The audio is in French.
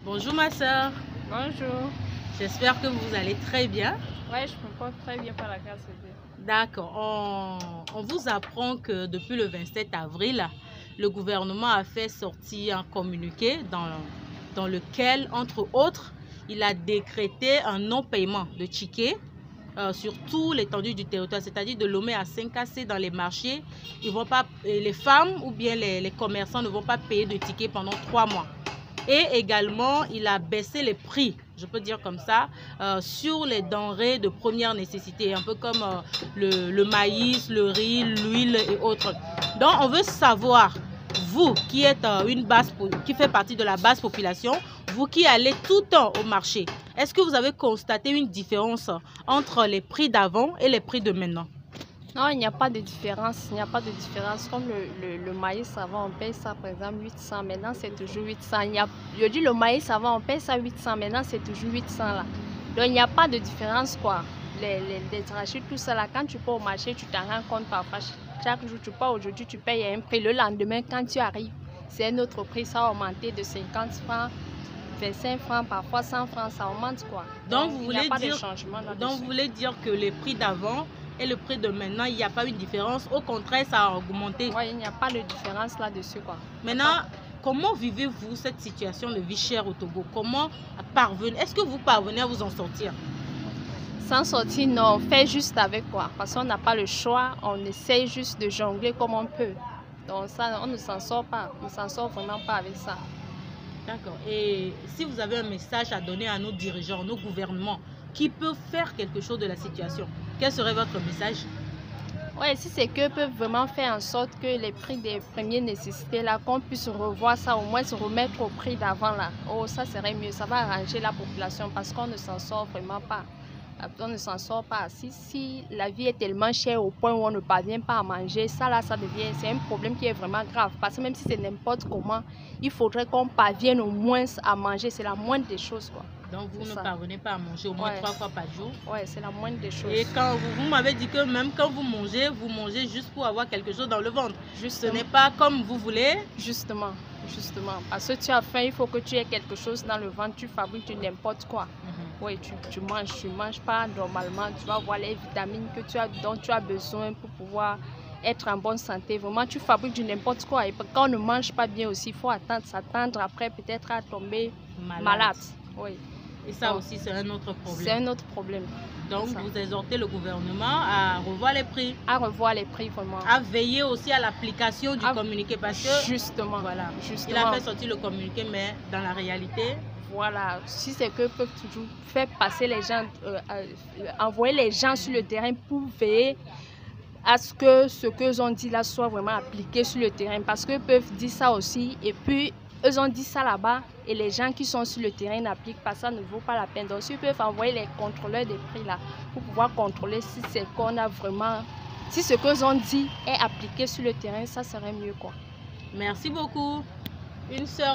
Bonjour ma soeur, Bonjour. j'espère que vous allez très bien. Ouais, je me porte très bien par la grâce de Dieu. D'accord, on vous apprend que depuis le 27 avril, le gouvernement a fait sortir un communiqué dans lequel, entre autres, il a décrété un non-paiement de tickets sur tout l'étendue du territoire, c'est-à-dire de Lomé à Saint-Cassé dans les marchés. Les femmes ou bien les commerçants ne vont pas payer de tickets pendant 3 mois. Et également, il a baissé les prix, je peux dire comme ça, sur les denrées de première nécessité, un peu comme le maïs, le riz, l'huile et autres. Donc, on veut savoir, vous qui êtes qui fait partie de la basse population, vous qui allez tout le temps au marché, est-ce que vous avez constaté une différence entre les prix d'avant et les prix de maintenant? Non, il n'y a pas de différence. Il n'y a pas de différence. Comme le maïs avant, on paye ça par exemple 800. Maintenant, c'est toujours 800. Je dis le maïs avant, on paye ça 800. Maintenant, c'est toujours 800 là. Donc, il n'y a pas de différence quoi. Les trachis, tout ça là, quand tu pars au marché, tu t'en rends compte parfois. Chaque jour, tu pars aujourd'hui, tu payes un prix. Le lendemain, quand tu arrives, c'est un autre prix. Ça a augmenté de 50 francs. 25 francs, parfois 100 francs, ça augmente quoi. Donc, il n'y a pas de changement là-dessus. Donc, vous voulez dire que les prix d'avant et le prix de maintenant, il n'y a pas une différence. Au contraire, ça a augmenté. Oui, il n'y a pas de différence là-dessus quoi. Maintenant, comment vivez-vous cette situation de vie chère au Togo? Comment parvenez? Est-ce que vous parvenez à vous en sortir? S'en sortir, non, on fait juste avec quoi. Parce qu'on n'a pas le choix, on essaye juste de jongler comme on peut. Donc ça, on ne s'en sort pas. On ne s'en sort vraiment pas avec ça. D'accord. Et si vous avez un message à donner à nos dirigeants, nos gouvernements, qui peuvent faire quelque chose de la situation, quel serait votre message? Oui, si c'est qu'eux peuvent vraiment faire en sorte que les prix des premières nécessités, là, qu'on puisse revoir ça, au moins se remettre au prix d'avant, là. Oh, ça serait mieux. Ça va arranger la population parce qu'on ne s'en sort vraiment pas. On ne s'en sort pas. Si la vie est tellement chère au point où on ne parvient pas à manger, ça là, c'est un problème qui est vraiment grave. Parce que même si c'est n'importe comment, il faudrait qu'on parvienne au moins à manger. C'est la moindre des choses, quoi. Donc vous ne parvenez pas à manger au moins 3 fois par jour? Oui, c'est la moindre des choses. Et quand vous m'avez dit que même quand vous mangez juste pour avoir quelque chose dans le ventre. Ce n'est pas comme vous voulez. Justement. Parce que tu as faim, il faut que tu aies quelque chose dans le ventre, tu fabriques n'importe quoi. Oui, tu manges pas normalement, tu vas avoir les vitamines dont tu as besoin pour pouvoir être en bonne santé. Vraiment, tu fabriques du n'importe quoi. Et quand on ne mange pas bien aussi, il faut s'attendre après peut-être à tomber malade. Oui. Et ça aussi, c'est un autre problème. C'est un autre problème. Donc, vous exhortez le gouvernement à revoir les prix. À revoir les prix, vraiment. À veiller aussi à l'application du communiqué. Parce que, justement, voilà, il a fait sortir le communiqué, mais dans la réalité... Voilà, si c'est que peuvent toujours faire passer les gens, envoyer les gens sur le terrain pour veiller à ce que ont dit là soit vraiment appliqué sur le terrain. Parce qu'eux peuvent dire ça aussi et puis eux ont dit ça là-bas et les gens qui sont sur le terrain n'appliquent pas, ça ne vaut pas la peine. Donc ils peuvent envoyer les contrôleurs des prix là pour pouvoir contrôler si c'est qu'on a vraiment, si ce qu'eux ont dit est appliqué sur le terrain, ça serait mieux quoi. Merci beaucoup. Une sœur.